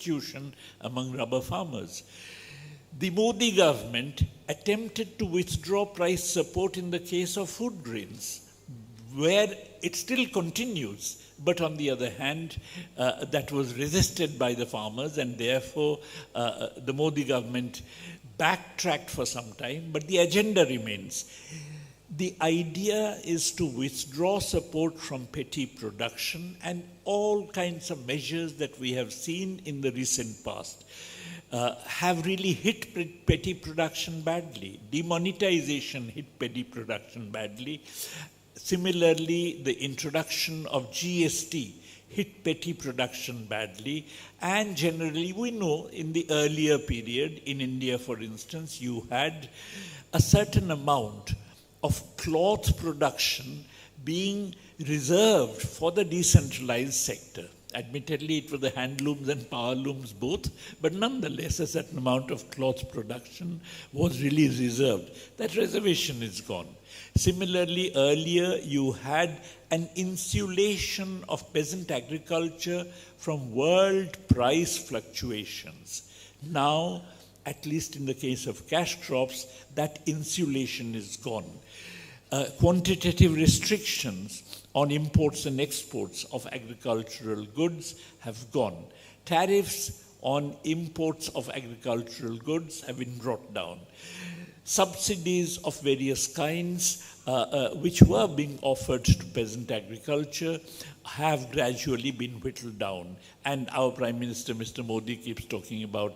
destitution among rubber farmers. The Modi government attempted to withdraw price support in the case of food grains, where it still continues. But on the other hand, that was resisted by the farmers, and therefore the Modi government backtracked for some time, but the agenda remains. The idea is to withdraw support from petty production, and all kinds of measures that we have seen in the recent past have really hit petty production badly. Demonetization hit petty production badly. Similarly, the introduction of GST hit petty production badly, and generally we know in the earlier period, in India for instance, you had a certain amount of cloth production being reserved for the decentralized sector. Admittedly, it was the handlooms and power looms both, but nonetheless, a certain amount of cloth production was really reserved. That reservation is gone. Similarly, earlier you had an insulation of peasant agriculture from world price fluctuations. Now, at least in the case of cash crops, that insulation is gone. Quantitative restrictions on imports and exports of agricultural goods have gone. Tariffs on imports of agricultural goods have been brought down. Subsidies of various kinds, which were being offered to peasant agriculture, have gradually been whittled down. And our Prime Minister, Mr. Modi, keeps talking about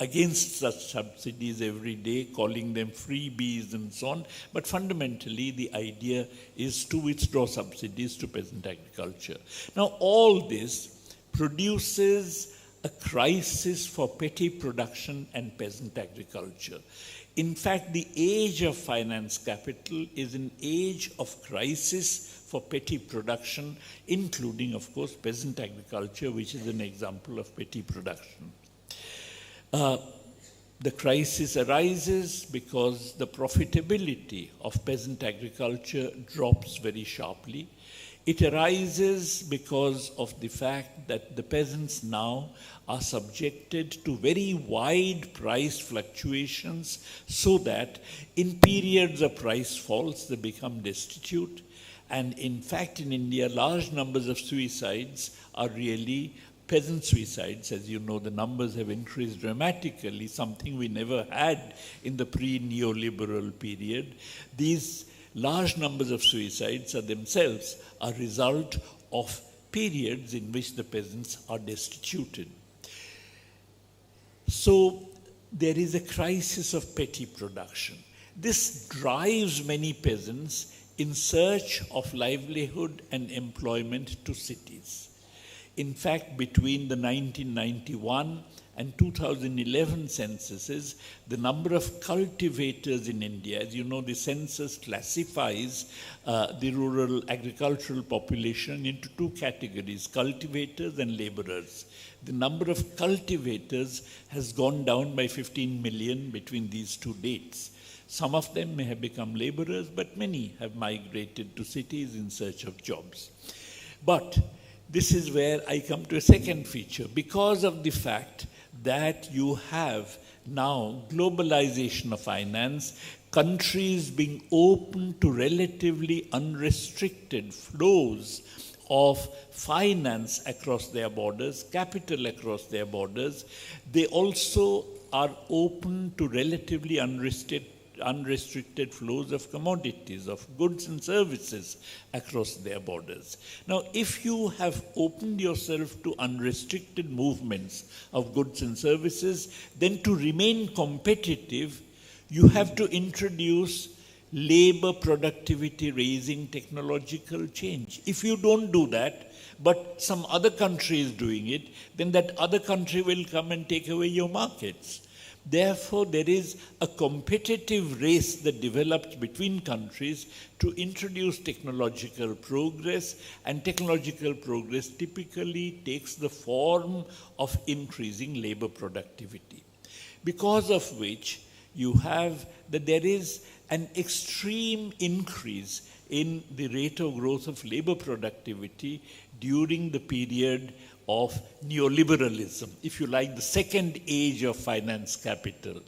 against such subsidies every day, calling them freebies and so on. But fundamentally, the idea is to withdraw subsidies to peasant agriculture. Now, all this produces a crisis for petty production and peasant agriculture. In fact, the age of finance capital is an age of crisis for petty production, including, of course, peasant agriculture, which is an example of petty production. The crisis arises because the profitability of peasant agriculture drops very sharply. It arises because of the fact that the peasants now are subjected to very wide price fluctuations, so that in periods of price falls they become destitute. And in fact, in India, large numbers of suicides are really peasant suicides. As you know, the numbers have increased dramatically, something we never had in the pre-neoliberal period. These large numbers of suicides are themselves a result of periods in which the peasants are destituted. So there is a crisis of petty production. This drives many peasants in search of livelihood and employment to cities. In fact, between the 1991 and 2011 censuses, the number of cultivators in India, as you know, the census classifies the rural agricultural population into two categories, cultivators and laborers. The number of cultivators has gone down by 15 million between these two dates. Some of them may have become laborers, but many have migrated to cities in search of jobs. But this is where I come to a second feature. Because of the fact that you have now globalization of finance, countries being open to relatively unrestricted flows of finance across their borders, capital across their borders, they also are open to relatively unrestricted flows of commodities, of goods and services across their borders. Now, if you have opened yourself to unrestricted movements of goods and services, then to remain competitive, you have to introduce labor productivity raising technological change. If you don't do that, but some other country is doing it, then that other country will come and take away your markets. Therefore, there is a competitive race that develops between countries to introduce technological progress, and technological progress typically takes the form of increasing labor productivity. Because of which you have that there is an extreme increase in the rate of growth of labor productivity during the period of neoliberalism, if you like, the second age of finance capital,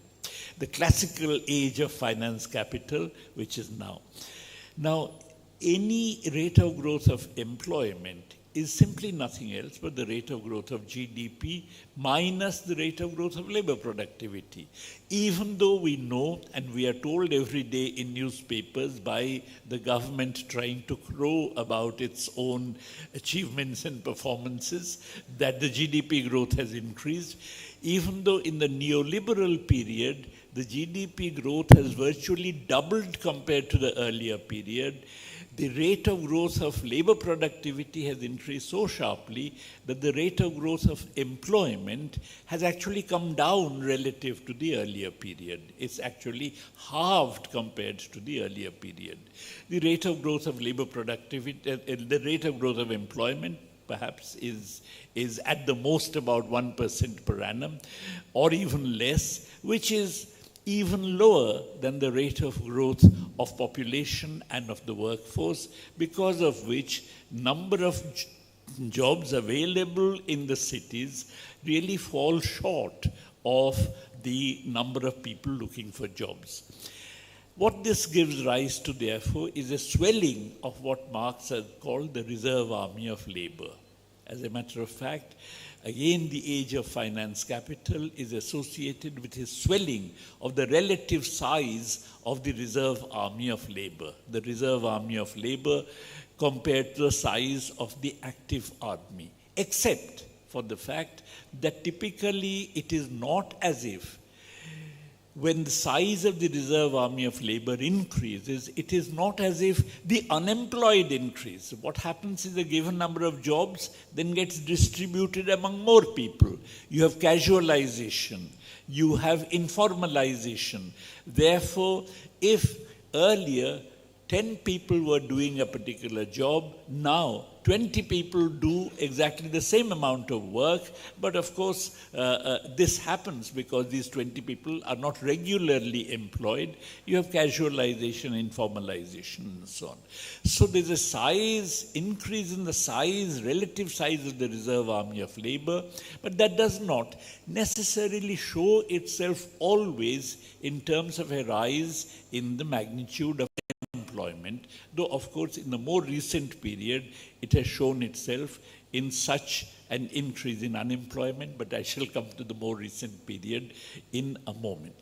the classical age of finance capital, which is now. Now, any rate of growth of employment is simply nothing else but the rate of growth of GDP minus the rate of growth of labor productivity. Even though we know, and we are told every day in newspapers by the government trying to crow about its own achievements and performances, that the GDP growth has increased, even though in the neoliberal period, the GDP growth has virtually doubled compared to the earlier period, the rate of growth of labor productivity has increased so sharply that the rate of growth of employment has actually come down relative to the earlier period. It's actually halved compared to the earlier period. The rate of growth of labor productivity, the rate of growth of employment perhaps is at the most about 1% per annum or even less, which is even lower than the rate of growth of population and of the workforce, because of which number of jobs available in the cities really fall short of the number of people looking for jobs. What this gives rise to, therefore, is a swelling of what Marx has called the reserve army of labor. As a matter of fact, again, the age of finance capital is associated with a swelling of the relative size of the reserve army of labor. The reserve army of labor compared to the size of the active army, except for the fact that typically it is not as if when the size of the reserve army of labor increases, it is not as if the unemployed increase. What happens is a given number of jobs then gets distributed among more people. You have casualization. You have informalization. Therefore, if earlier 10 people were doing a particular job, now 20 people do exactly the same amount of work, but of course this happens because these 20 people are not regularly employed. You have casualization, informalization, and so on. So there's a size, increase in the size, relative size of the reserve army of labor, but that does not necessarily show itself always in terms of a rise in the magnitude of employment, though of course in the more recent period it has shown itself in such an increase in unemployment, but I shall come to the more recent period in a moment.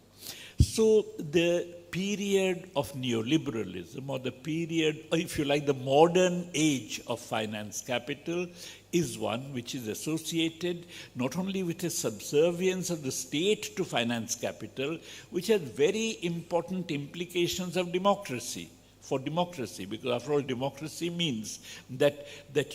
So the period of neoliberalism, or the period, or if you like, the modern age of finance capital, is one which is associated not only with a subservience of the state to finance capital, which has very important implications of democracy, for democracy, because after all, democracy means that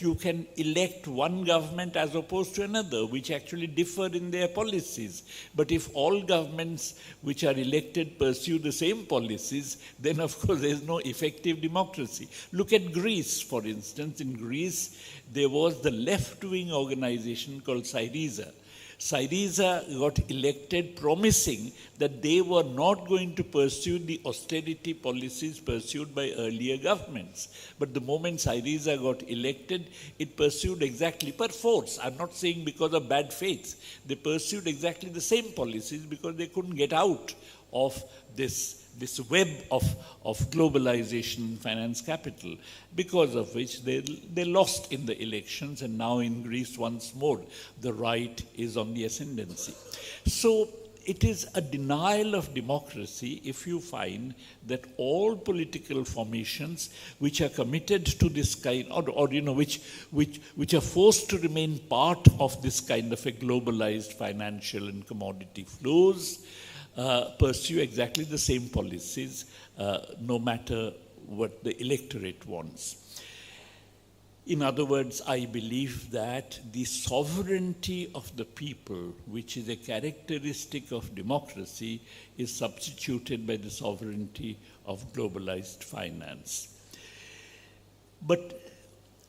you can elect one government as opposed to another, which actually differ in their policies. But if all governments which are elected pursue the same policies, then of course there is no effective democracy. Look at Greece, for instance. In Greece, there was the left-wing organization called Syriza. Syriza got elected promising that they were not going to pursue the austerity policies pursued by earlier governments. But the moment Syriza got elected, it pursued exactly, per force, I'm not saying because of bad faith, they pursued exactly the same policies because they couldn't get out of this web of globalization and finance capital, because of which they lost in the elections, and now in Greece once more the right is on the ascendancy. So it is a denial of democracy if you find that all political formations which are committed to this kind, or you know, which are forced to remain part of this kind of a globalized financial and commodity flows, pursue exactly the same policies, no matter what the electorate wants. In other words, I believe that the sovereignty of the people, which is a characteristic of democracy, is substituted by the sovereignty of globalized finance. But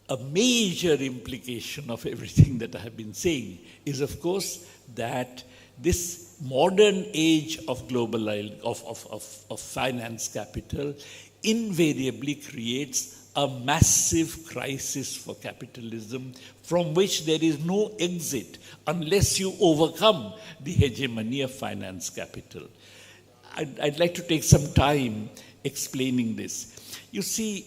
a major implication of everything that I have been saying is, of course, that this modern age of global of finance capital invariably creates a massive crisis for capitalism from which there is no exit unless you overcome the hegemony of finance capital. I'd like to take some time explaining this. You see,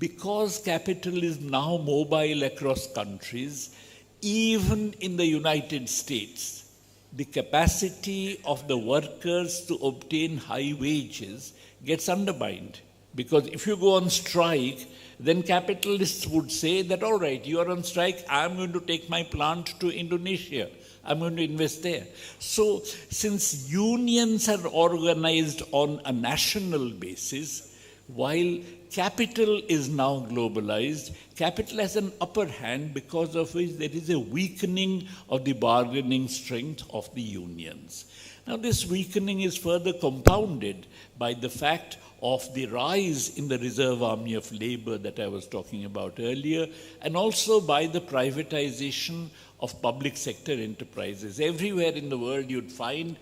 because capital is now mobile across countries, even in the United States, the capacity of the workers to obtain high wages gets undermined. Because if you go on strike, then capitalists would say that, all right, you are on strike, I'm going to take my plant to Indonesia. I'm going to invest there. So since unions are organized on a national basis, while capital is now globalized, capital has an upper hand because of which there is a weakening of the bargaining strength of the unions. Now this weakening is further compounded by the fact of the rise in the reserve army of labor that I was talking about earlier, and also by the privatization of public sector enterprises. Everywhere in the world you'd find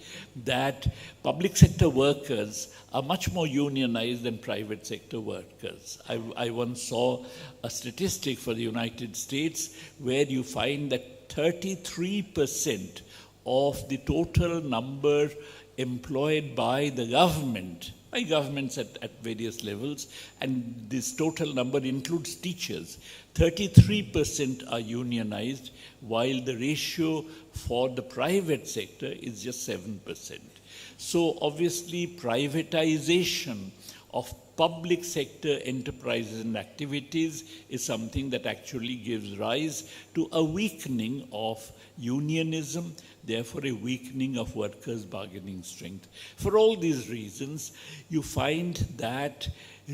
that public sector workers are much more unionized than private sector workers. I once saw a statistic for the United States where you find that 33% of the total number employed by the government, by governments at various levels, and this total number includes teachers, 33% are unionized, while the ratio for the private sector is just 7%. So obviously privatization of public sector enterprises and activities is something that actually gives rise to a weakening of unionism, therefore a weakening of workers' bargaining strength. For all these reasons, you find that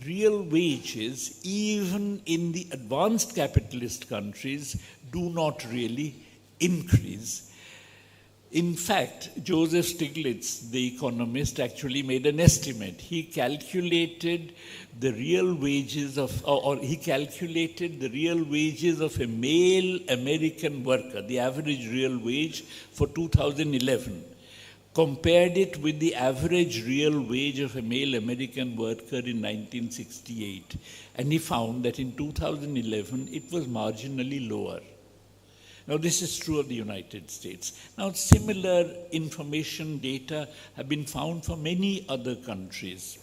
real wages, even in the advanced capitalist countries, do not really increase. In fact, Joseph Stiglitz, the economist, actually made an estimate. He calculated the real wages of, or he calculated the real wages of a male American worker, the average real wage for 2011, compared it with the average real wage of a male American worker in 1968. And he found that in 2011, it was marginally lower. Now, this is true of the United States. Now, similar information data have been found for many other countries.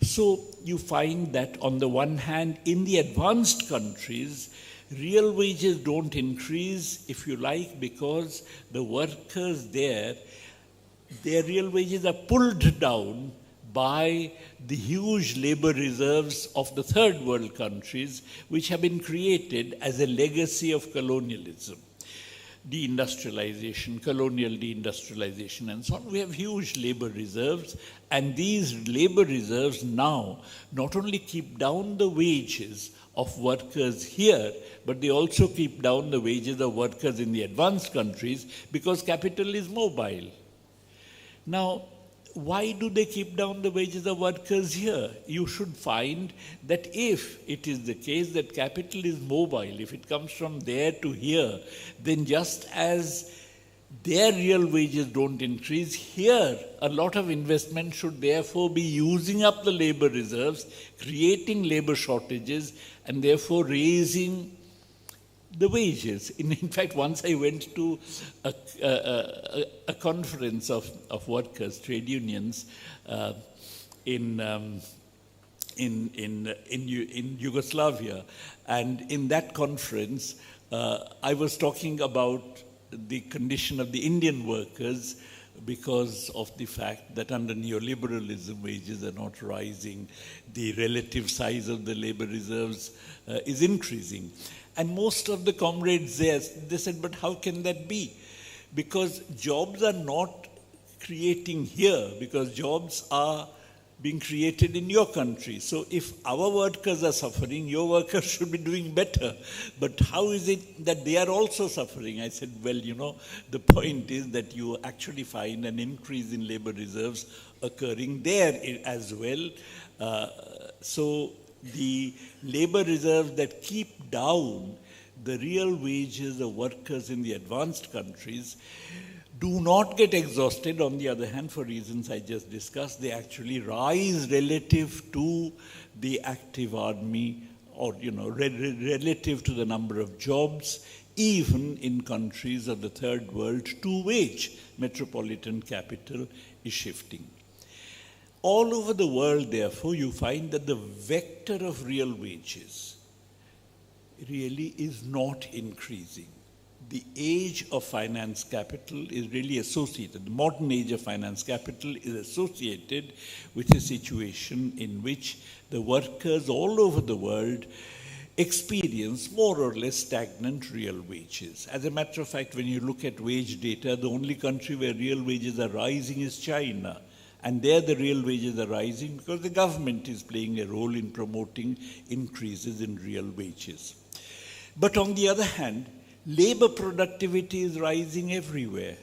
So, you find that on the one hand, in the advanced countries, real wages don't increase, if you like, because the workers there, their real wages are pulled down by the huge labor reserves of the third world countries, which have been created as a legacy of colonialism. Deindustrialization, colonial deindustrialization, and so on. We have huge labor reserves, and these labor reserves now not only keep down the wages of workers here, but they also keep down the wages of workers in the advanced countries because capital is mobile. Now, why do they keep down the wages of workers here? You should find that if it is the case that capital is mobile, if it comes from there to here, then just as their real wages don't increase, here a lot of investment should therefore be using up the labor reserves, creating labor shortages, and therefore raising the wages. In fact, once I went to a conference of workers, trade unions, in Yugoslavia, and in that conference, I was talking about the condition of the Indian workers because of the fact that under neoliberalism wages are not rising, the relative size of the labor reserves is increasing. And most of the comrades there, they said, but how can that be? Because jobs are not creating here, because jobs are being created in your country. So if our workers are suffering, your workers should be doing better. But how is it that they are also suffering? I said, well, you know, the point is that you actually find an increase in labor reserves occurring there as well. So the labor reserves that keep down the real wages of workers in the advanced countries do not get exhausted. On the other hand, for reasons I just discussed, they actually rise relative to the active army or, relative to the number of jobs, even in countries of the third world to which metropolitan capital is shifting. All over the world, therefore, you find that the vector of real wages really is not increasing. The age of finance capital is really associated, the modern age of finance capital is associated with a situation in which the workers all over the world experience more or less stagnant real wages. As a matter of fact, when you look at wage data, the only country where real wages are rising is China. And there the real wages are rising because the government is playing a role in promoting increases in real wages. But on the other hand, labor productivity is rising everywhere.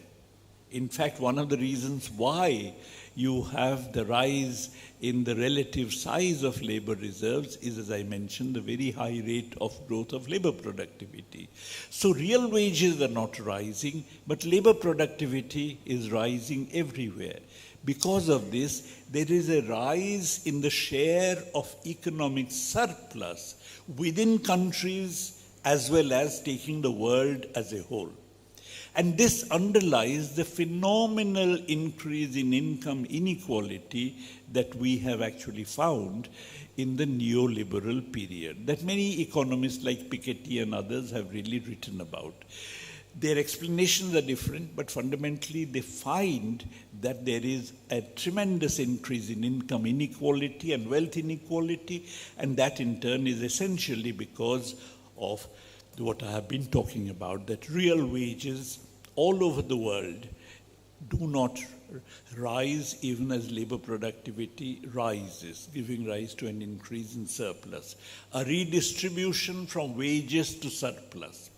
In fact, one of the reasons why you have the rise in the relative size of labor reserves is, as I mentioned, the very high rate of growth of labor productivity. So real wages are not rising, but labor productivity is rising everywhere. Because of this, there is a rise in the share of economic surplus within countries as well as taking the world as a whole. And this underlies the phenomenal increase in income inequality that we have actually found in the neoliberal period, that many economists like Piketty and others have really written about. Their explanations are different, but fundamentally they find that there is a tremendous increase in income inequality and wealth inequality, and that in turn is essentially because of what I have been talking about, that real wages all over the world do not rise even as labor productivity rises, giving rise to an increase in surplus, a redistribution from wages to surplus.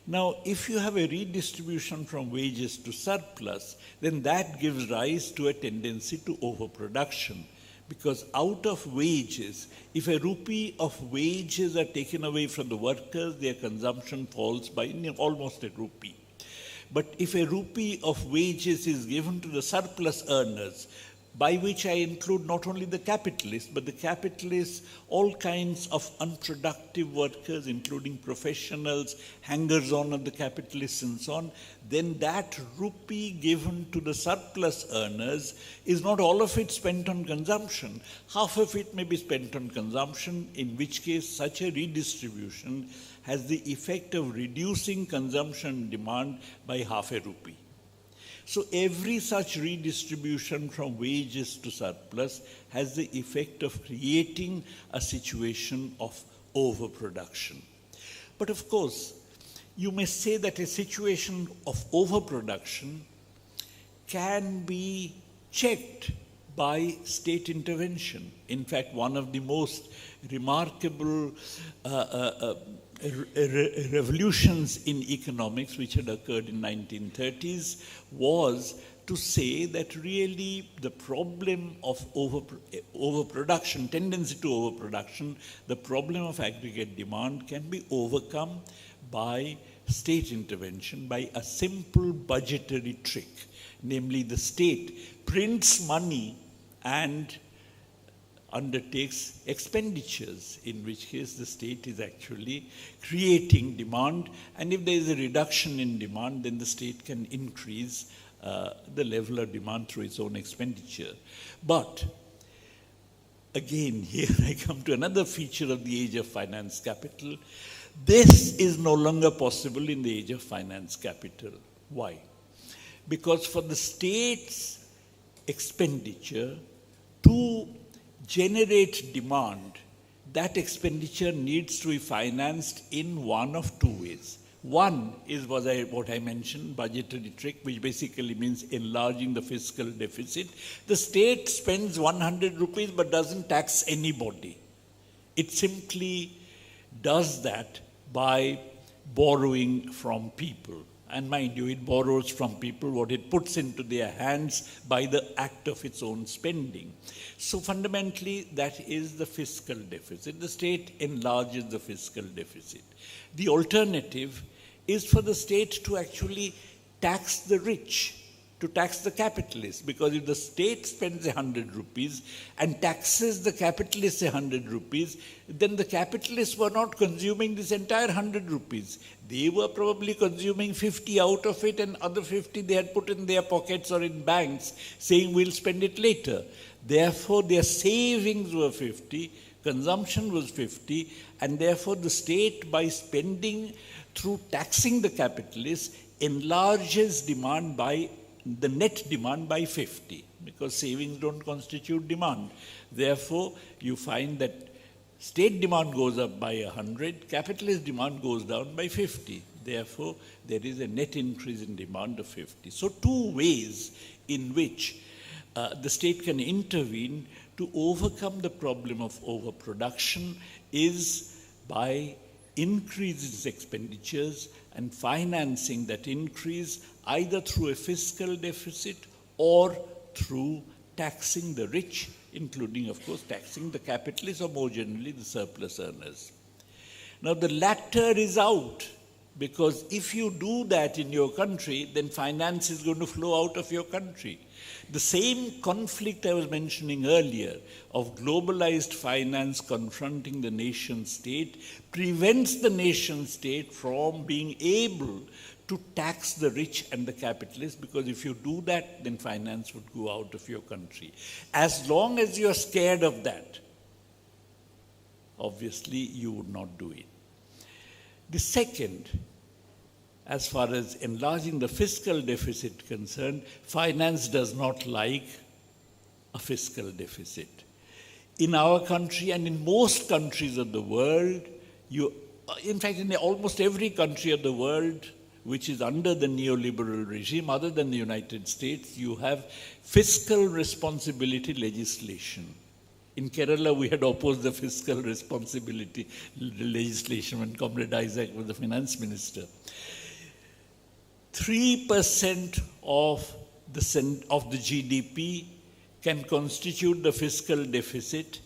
Now, if you have a redistribution from wages to surplus, then that gives rise to a tendency to overproduction. Because out of wages, if a rupee of wages are taken away from the workers, their consumption falls by almost a rupee. But if a rupee of wages is given to the surplus earners, by which I include not only the capitalists, but the capitalists, all kinds of unproductive workers, including professionals, hangers-on of the capitalists and so on, then that rupee given to the surplus earners is not all of it spent on consumption. Half of it may be spent on consumption, in which case such a redistribution has the effect of reducing consumption demand by half a rupee. So every such redistribution from wages to surplus has the effect of creating a situation of overproduction. But of course, you may say that a situation of overproduction can be checked by state intervention. In fact, one of the most remarkable revolutions in economics which had occurred in 1930s was to say that really the problem of overproduction, tendency to overproduction, the problem of aggregate demand can be overcome by state intervention, by a simple budgetary trick. Namely, the state prints money and undertakes expenditures, in which case the state is actually creating demand, and if there is a reduction in demand, then the state can increase the level of demand through its own expenditure. But again, here I come to another feature of the age of finance capital. This is no longer possible in the age of finance capital. Why? Because for the state's expenditure to generate demand, that expenditure needs to be financed in one of two ways. One is what I mentioned, budgetary trick, which basically means enlarging the fiscal deficit. The state spends 100 rupees but doesn't tax anybody. It simply does that by borrowing from people. And mind you, it borrows from people what it puts into their hands by the act of its own spending. So fundamentally, that is the fiscal deficit. The state enlarges the fiscal deficit. The alternative is for the state to actually tax the rich. to tax the capitalist, because if the state spends 100 rupees and taxes the capitalist 100 rupees, then the capitalists were not consuming this entire 100 rupees. They were probably consuming 50 out of it, and other 50 they had put in their pockets or in banks, saying we'll spend it later. Therefore, their savings were 50, consumption was 50, and therefore the state, by spending through taxing the capitalists, enlarges demand by the net demand by 50, because savings don't constitute demand. Therefore, you find that state demand goes up by 100, capitalist demand goes down by 50. Therefore, there is a net increase in demand of 50. So, two ways in which the state can intervene to overcome the problem of overproduction is by increasing its expenditures and financing that increase either through a fiscal deficit or through taxing the rich, including, of course, taxing the capitalists or more generally the surplus earners. Now, the latter is out, because if you do that in your country, then finance is going to flow out of your country. The same conflict I was mentioning earlier of globalized finance confronting the nation state prevents the nation state from being able to tax the rich and the capitalists, because if you do that, then finance would go out of your country. As long as you are scared of that, obviously you would not do it. The second, as far as enlarging the fiscal deficit concerned, finance does not like a fiscal deficit. In our country and in most countries of the world, in fact in almost every country of the world which is under the neoliberal regime, other than the United States, you have fiscal responsibility legislation. In Kerala, we had opposed the fiscal responsibility legislation when Comrade Isaac was the finance minister. 3% of the GDP can constitute the fiscal deficit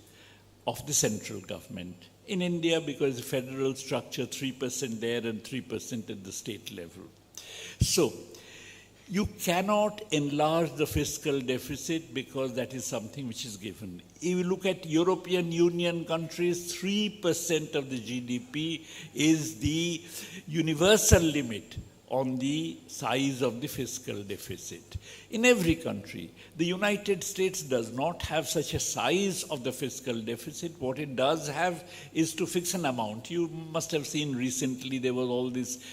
of the central government. In India, because the federal structure, 3% there and 3% at the state level. So, you cannot enlarge the fiscal deficit because that is something which is given. If you look at European Union countries, 3% of the GDP is the universal limit on the size of the fiscal deficit. In every country, the United States does not have such a size of the fiscal deficit. What it does have is to fix an amount. You must have seen recently there was all this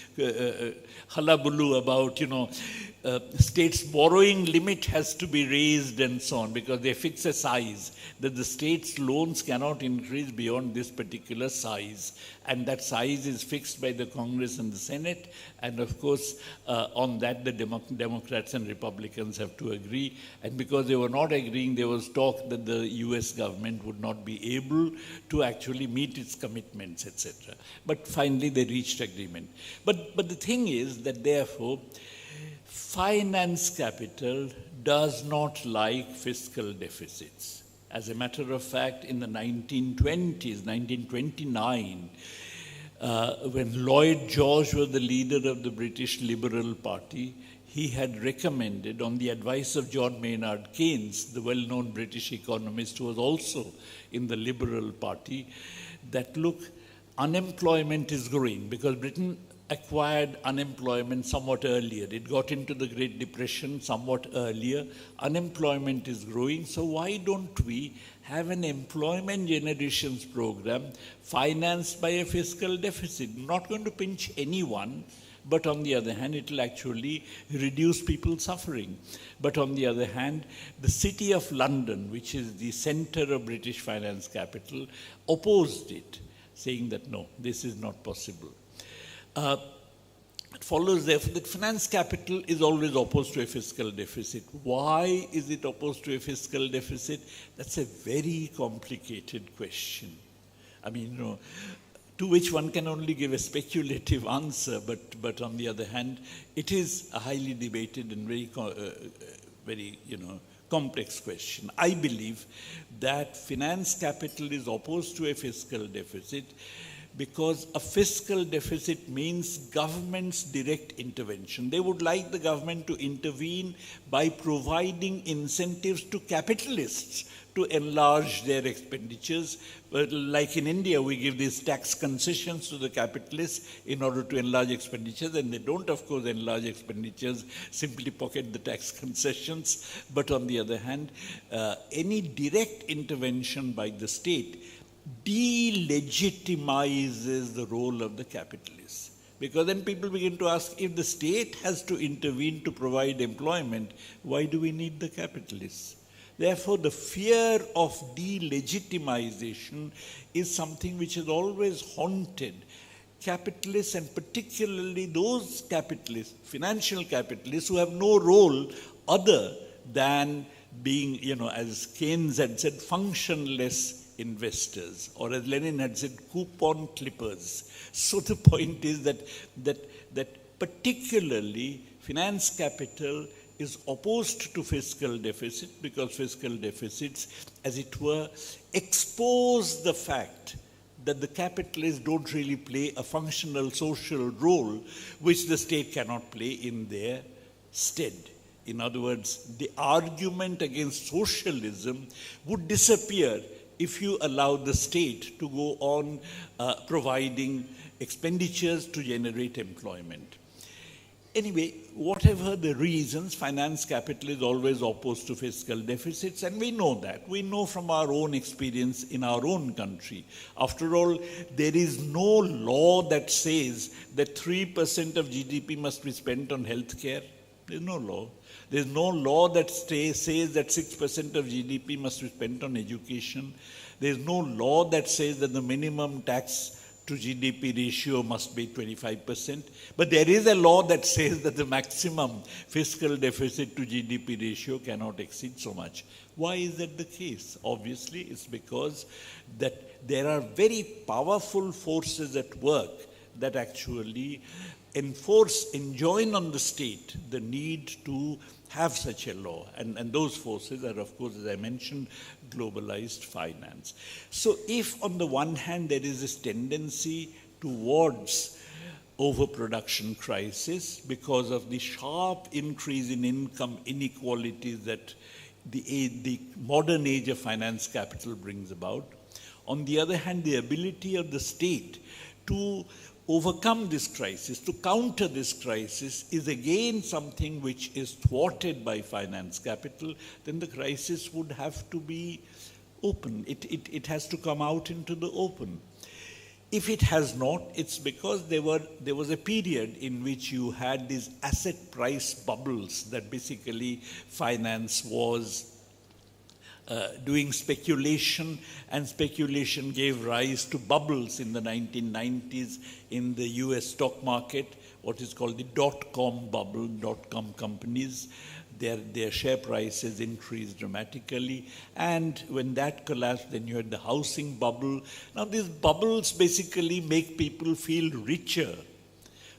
hullabaloo about, states' borrowing limit has to be raised and so on, because they fix a size that the state's loans cannot increase beyond this particular size. And that size is fixed by the Congress and the Senate. And of course, on that, the Democrats and Republicans have to agree. And because they were not agreeing, there was talk that the US government would not be able to actually meet its commitments, etc. But finally, they reached agreement. But the thing is that therefore, finance capital does not like fiscal deficits. As a matter of fact, in the 1920s, 1929, when Lloyd George was the leader of the British Liberal Party, he had recommended, on the advice of John Maynard Keynes, the well-known British economist who was also in the Liberal Party, that look, unemployment is growing because Britain acquired unemployment somewhat earlier. It got into the Great Depression somewhat earlier. Unemployment is growing, so why don't we have an employment generations program financed by a fiscal deficit? Not going to pinch anyone, but on the other hand, it will actually reduce people's suffering. But on the other hand, the City of London, which is the center of British finance capital, opposed it, saying that no, this is not possible. It follows therefore that finance capital is always opposed to a fiscal deficit. Why is it opposed to a fiscal deficit? That's a very complicated question. I mean, to which one can only give a speculative answer, but on the other hand, it is a highly debated and very complex question. I believe that finance capital is opposed to a fiscal deficit because a fiscal deficit means government's direct intervention. They would like the government to intervene by providing incentives to capitalists to enlarge their expenditures. Like in India, we give these tax concessions to the capitalists in order to enlarge expenditures, and they don't, of course, enlarge expenditures, simply pocket the tax concessions. But on the other hand, any direct intervention by the state delegitimizes the role of the capitalists. Because then people begin to ask, if the state has to intervene to provide employment, why do we need the capitalists? Therefore, the fear of delegitimization is something which has always haunted capitalists, and particularly those capitalists, financial capitalists, who have no role other than being, as Keynes had said, functionless investors, or as Lenin had said, coupon clippers. So the point is that particularly finance capital is opposed to fiscal deficit, because fiscal deficits, as it were, expose the fact that the capitalists don't really play a functional social role which the state cannot play in their stead. In other words, the argument against socialism would disappear if you allow the state to go on providing expenditures to generate employment. Anyway, whatever the reasons, finance capital is always opposed to fiscal deficits, and we know that. We know from our own experience in our own country. After all, there is no law that says that 3% of GDP must be spent on healthcare. There's no law. There's no law that says that 6% of GDP must be spent on education. There's no law that says that the minimum tax to GDP ratio must be 25%. But there is a law that says that the maximum fiscal deficit to GDP ratio cannot exceed so much. Why is that the case? Obviously, it's because that there are very powerful forces at work that actually enjoin on the state the need to have such a law. And those forces are, of course, as I mentioned, globalized finance. So if on the one hand there is this tendency towards overproduction crisis because of the sharp increase in income inequalities that the modern age of finance capital brings about, on the other hand, the ability of the state to overcome this crisis, to counter this crisis, is again something which is thwarted by finance capital, then the crisis would have to be open. It has to come out into the open. If it has not, it's because there was a period in which you had these asset price bubbles that basically finance was doing speculation, and speculation gave rise to bubbles in the 1990s in the US stock market, what is called the dot-com bubble. Dot-com companies, their share prices increased dramatically, and when that collapsed, then you had the housing bubble. Now these bubbles basically make people feel richer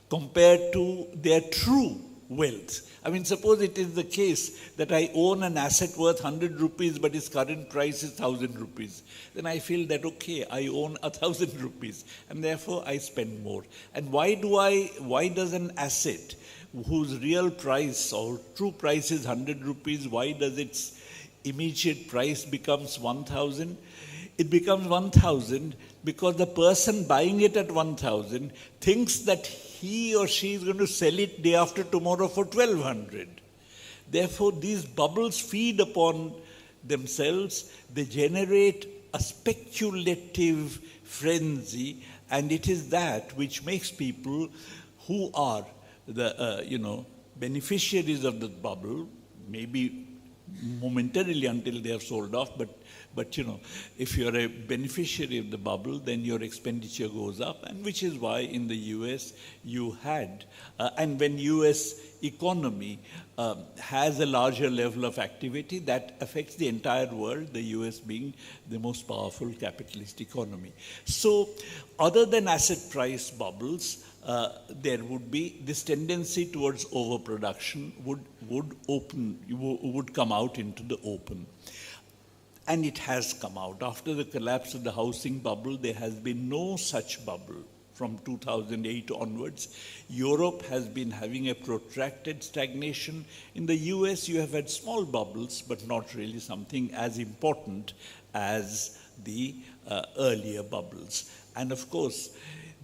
compared to their true wealth. I mean, suppose it is the case that I own an asset worth 100 rupees, but its current price is 1,000 rupees. Then I feel that, okay, I own 1,000 rupees, and therefore I spend more. And why does an asset whose real price or true price is 100 rupees, why does its immediate price becomes 1,000? It becomes 1,000 because the person buying it at 1,000 thinks that he or she is going to sell it day after tomorrow for 1,200. Therefore, these bubbles feed upon themselves. They generate a speculative frenzy, and it is that which makes people who are the beneficiaries of the bubble, maybe momentarily until they have sold off, but if you're a beneficiary of the bubble, then your expenditure goes up, and which is why in the US you had, and when US economy has a larger level of activity, that affects the entire world, the US being the most powerful capitalist economy. So other than asset price bubbles, there would be this tendency towards overproduction would come out into the open. And it has come out. After the collapse of the housing bubble, there has been no such bubble from 2008 onwards. Europe has been having a protracted stagnation. In the US, you have had small bubbles, but not really something as important as the earlier bubbles. And of course,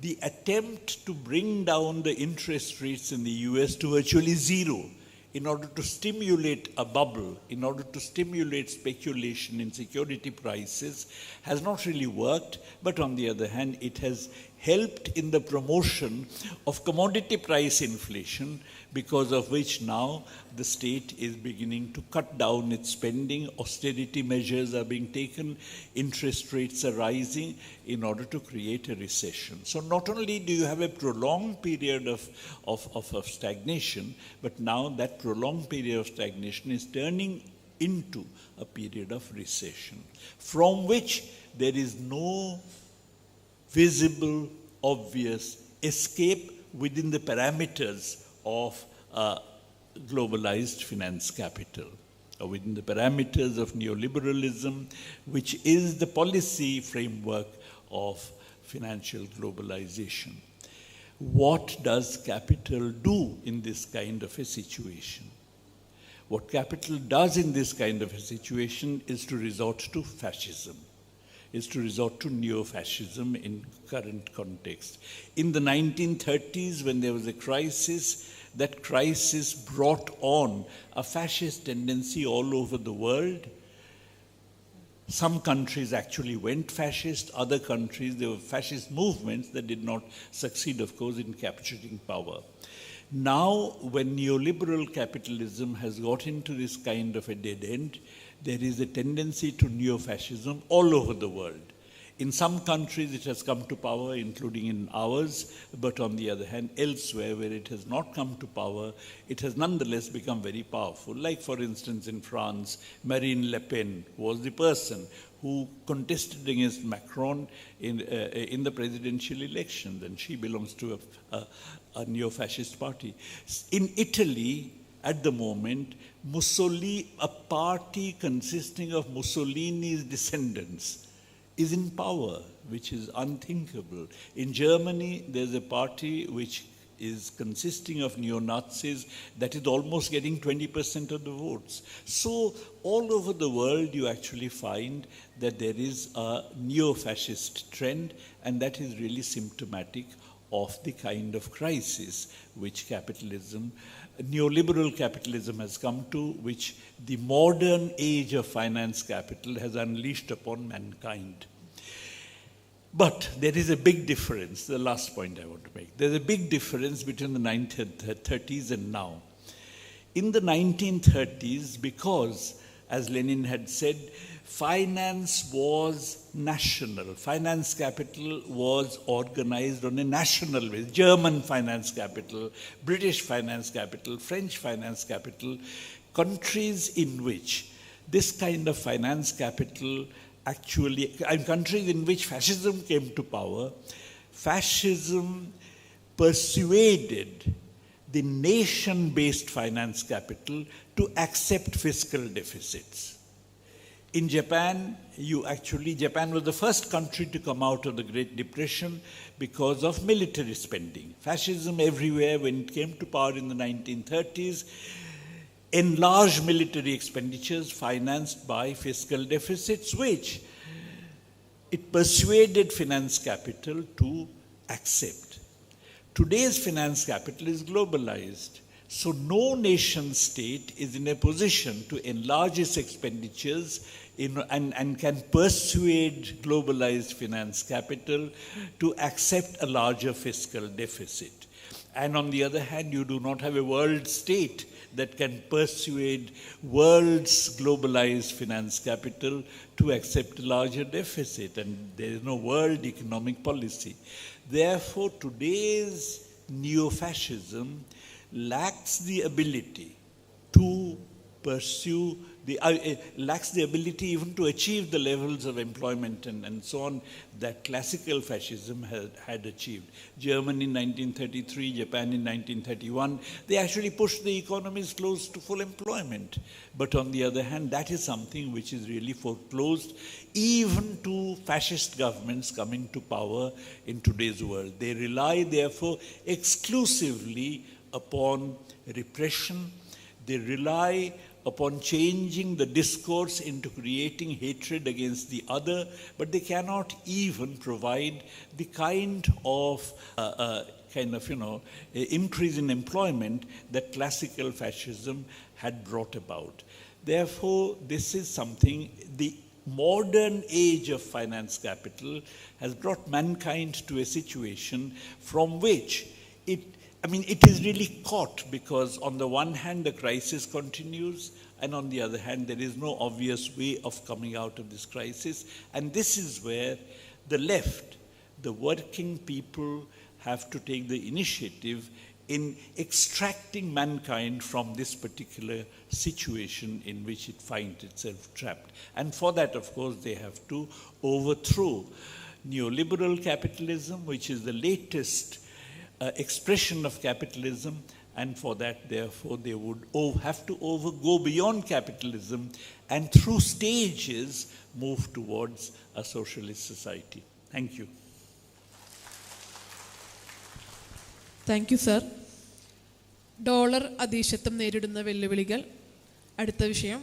the attempt to bring down the interest rates in the US to virtually zero in order to stimulate a bubble, in order to stimulate speculation in security prices, has not really worked, but on the other hand, it has helped in the promotion of commodity price inflation, because of which now the state is beginning to cut down its spending, austerity measures are being taken, interest rates are rising in order to create a recession. So not only do you have a prolonged period of stagnation, but now that prolonged period of stagnation is turning into a period of recession, from which there is no visible, obvious escape within the parameters of globalized finance capital, or within the parameters of neoliberalism, which is the policy framework of financial globalization. What does capital do in this kind of a situation? What capital does in this kind of a situation is to resort to fascism, is to resort to neo-fascism in current context. In the 1930s, when there was a crisis, that crisis brought on a fascist tendency all over the world. Some countries actually went fascist, other countries, there were fascist movements that did not succeed, of course, in capturing power. Now, when neoliberal capitalism has got into this kind of a dead end, there is a tendency to neo-fascism all over the world. In some countries it has come to power, including in ours, but on the other hand, elsewhere where it has not come to power, it has nonetheless become very powerful. Like, for instance, in France, Marine Le Pen was the person who contested against Macron in the presidential elections, and she belongs to a neo-fascist party. In Italy, at the moment, Mussolini, a party consisting of Mussolini's descendants, is in power, which is unthinkable. In Germany, there's a party which is consisting of neo-Nazis that is almost getting 20% of the votes. So all over the world, you actually find that there is a neo-fascist trend, and that is really symptomatic of the kind of crisis which capitalism, neoliberal capitalism has come to, which the modern age of finance capital has unleashed upon mankind. But there is a big difference, the last point I want to make. There's a big difference between the 1930s and now. In the 1930s, because, as Lenin had said, finance was national. Finance capital was organized on a national basis. German finance capital, British finance capital, French finance capital, countries in which this kind of finance capital actually, and countries in which fascism came to power, fascism persuaded the nation-based finance capital to accept fiscal deficits. In Japan, Japan was the first country to come out of the Great Depression because of military spending. Fascism everywhere, when it came to power in the 1930s, enlarged military expenditures financed by fiscal deficits, which it persuaded finance capital to accept. Today's finance capital is globalized. So no nation state is in a position to enlarge its expenditures and can persuade globalized finance capital to accept a larger fiscal deficit. And on the other hand, you do not have a world state that can persuade world's globalized finance capital to accept a larger deficit, and there is no world economic policy. Therefore, today's neo-fascism lacks the ability to pursue lacks the ability even to achieve the levels of employment and so on that classical fascism had achieved. Germany in 1933, Japan in 1931, they actually pushed the economies close to full employment. But on the other hand, that is something which is really foreclosed even to fascist governments coming to power in today's world. They rely, therefore, exclusively upon repression. They rely upon changing the discourse into creating hatred against the other, but they cannot even provide the kind of increase in employment that classical fascism had brought about. Therefore, this is something, the modern age of finance capital has brought mankind to a situation from which it is really caught, because on the one hand the crisis continues, and on the other hand there is no obvious way of coming out of this crisis. And this is where the left, the working people, have to take the initiative in extracting mankind from this particular situation in which it finds itself trapped. And for that, of course, they have to overthrow neoliberal capitalism, which is the latest expression of capitalism, and for that, therefore, they would have to go beyond capitalism and through stages move towards a socialist society. Thank you. Thank you, sir. Dollar അധീശത്വം നേരിടുന്ന വെല്ലുവിളികൾ അടുത്ത വിഷയം.